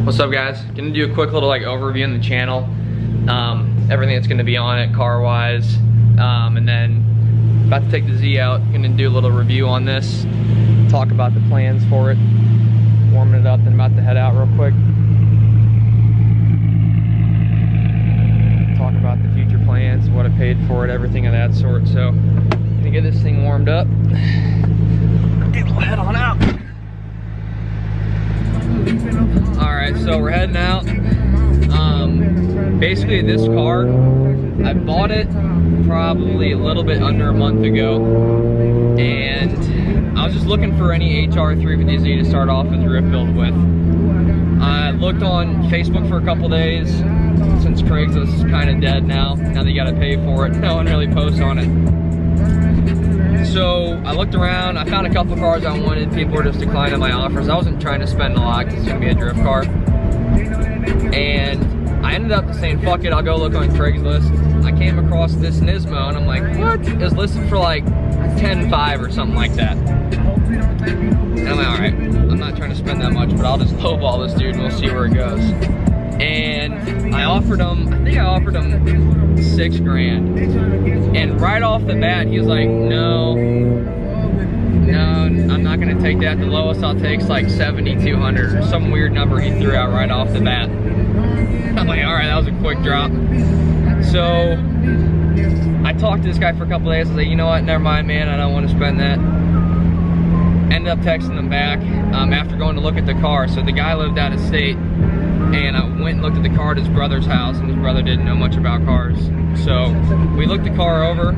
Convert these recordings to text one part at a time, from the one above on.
What's up, guys? Gonna do a quick little overview on the channel, everything that's gonna be on it car wise, and then about to take the Z out. Gonna do a little review on this, talk about the plans for it, warming it up, then about to head out real quick. Talk about the future plans, what I paid for it, everything of that sort. So gonna get this thing warmed up and we'll head on out. Alright, so we're heading out. Basically this car, I bought it probably a little bit under a month ago, and I was just looking for any HR 350Z to start off with drift build with. I looked on Facebook for a couple days, since Craigslist is kind of dead now that you gotta pay for it. No one really posts on it. So I looked around, I found a couple cars I wanted. People were just declining my offers. I wasn't trying to spend a lot because it's gonna be a drift car. And I ended up saying, fuck it, I'll go look on Craigslist. I came across this Nismo and I'm like, what? It was listed for like $10,500 or something like that. And I'm like, all right, I'm not trying to spend that much, but I'll just lowball this dude and we'll see where it goes. And I offered him, I think I offered him $6 grand. And right off the bat, he was like, no, I'm not gonna take that. The lowest I'll take is like 7,200 or some weird number he threw out right off the bat. I'm like, all right, that was a quick drop. So I talked to this guy for a couple days. I was like, you know what, never mind, man, I don't want to spend that. Ended up texting him back after going to look at the car. So the guy lived out of state, and I went and looked at the car at his brother's house, and his brother didn't know much about cars. So we looked the car over,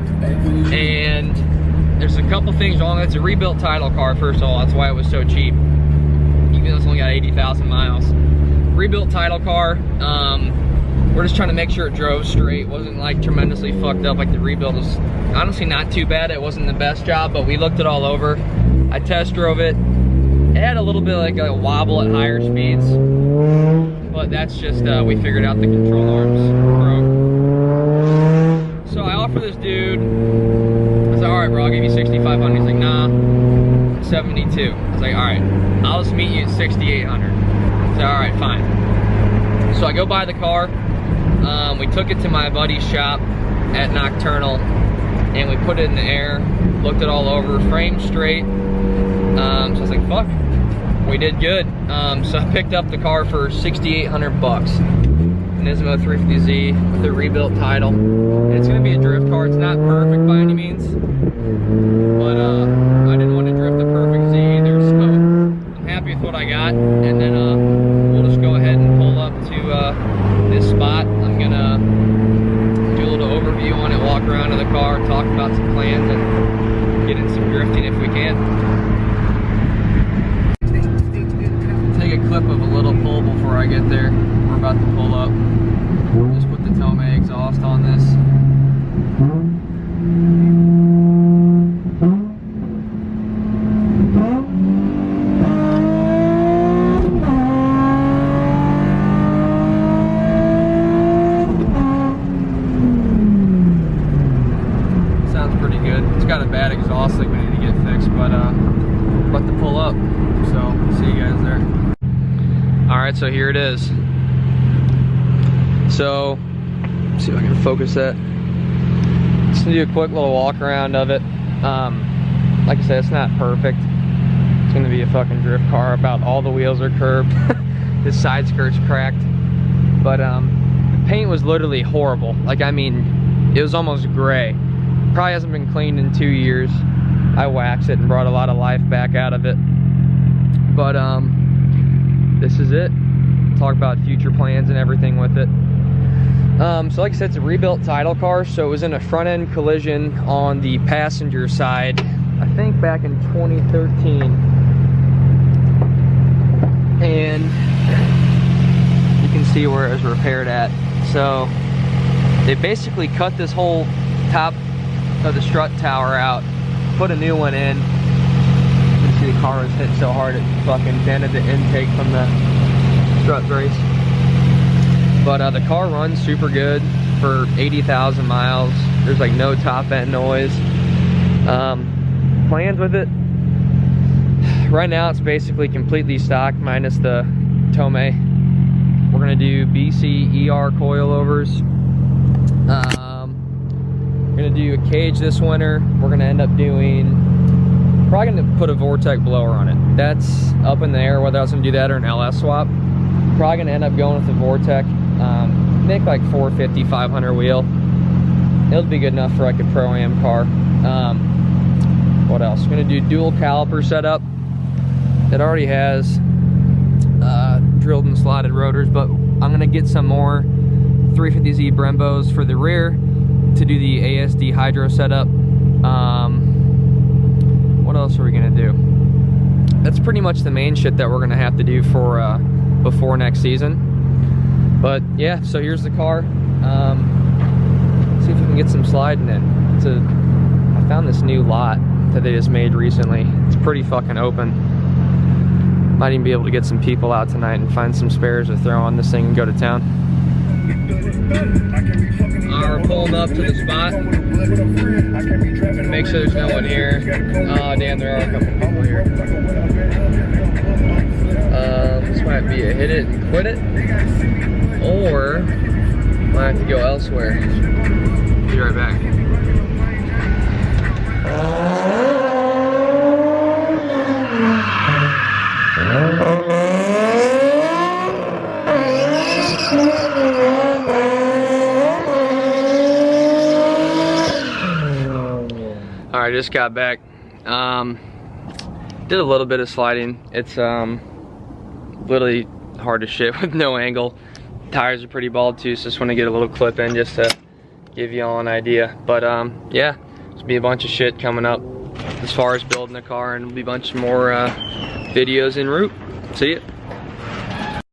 and there's a couple things wrong. It's a rebuilt title car, first of all. That's why it was so cheap, even though it's only got 80,000 miles. Rebuilt title car. We're just trying to make sure it drove straight. Wasn't like tremendously fucked up. Like the rebuild was honestly not too bad. It wasn't the best job, but we looked it all over. I test drove it. It had a little bit like a wobble at higher speeds, but that's just, we figured out the control arms broke. So I offer this dude, I was like, all right, bro, I'll give you 6,500. He's like, nah, 72. I was like, all right, I'll just meet you at 6,800. I said, all right, fine. So I go buy the car. We took it to my buddy's shop at Nocturnal, and we put it in the air, looked it all over, framed straight. So I was like, fuck, we did good. So I picked up the car for 6,800 bucks. Nismo 350Z with a rebuilt title. And it's gonna be a drift car. It's not perfect by any means, but I didn't want to drift the perfect Z either, so I'm happy with what I got. And then we'll just go ahead and pull up to this spot. I'm gonna do a little overview on it, walk around to the car, talk about some plans, and get in some drifting if we can. Take a clip of a little pull before I get there. We're about to pull up. Just put the Tomei exhaust on this. Sounds pretty good. It's got a bad exhaust leak we need to get fixed, but about to pull up. So see you guys there. Alright, so here it is. So, let's see if I can focus that. Just gonna do a quick little walk around of it. Like I said, it's not perfect. It's gonna be a fucking drift car. About all the wheels are curved. This side skirt's cracked. But the paint was literally horrible. Like, I mean, it was almost gray. Probably hasn't been cleaned in 2 years. I waxed it and brought a lot of life back out of it. But this is it. Talk about future plans and everything with it. So like I said, it's a rebuilt title car. So it was in a front end collision on the passenger side, I think back in 2013. And you can see where it was repaired at. So they basically cut this whole top of the strut tower out, put a new one in. You can see the car was hit so hard it fucking dented the intake from the strut brace. But the car runs super good for 80,000 miles. There's like no top end noise. Plans with it, right now it's basically completely stock minus the Tomei We're gonna do BC ER coilovers. We're gonna do a cage this winter. We're gonna end up doing, probably gonna put a Vortec blower on it. That's up in the air whether I was gonna do that or an LS swap. Probably gonna end up going with the Vortec. Make like 450, 500 wheel. It'll be good enough for like a Pro-Am car. What else? We're gonna do dual caliper setup. It already has drilled and slotted rotors, but I'm gonna get some more 350Z Brembos for the rear to do the ASD hydro setup. What else are we gonna do? That's pretty much the main shit that we're gonna have to do for before next season. But yeah, so here's the car. See if we can get some sliding in. I found this new lot that they just made recently. It's pretty fucking open. Might even be able to get some people out tonight and find some spares to throw on this thing and go to town. We're pulling up to the spot. Make sure there's no one here. Oh damn, there are a couple people here. This might be a hit it and quit it, or might have to go elsewhere. Be right back. Alright, just got back. Did a little bit of sliding. It's literally hard to shit with no angle. Tires are pretty bald too, so just want to get a little clip in just to give you all an idea. But yeah, there's be a bunch of shit coming up as far as building the car, and there'll be a bunch more videos en route. See ya.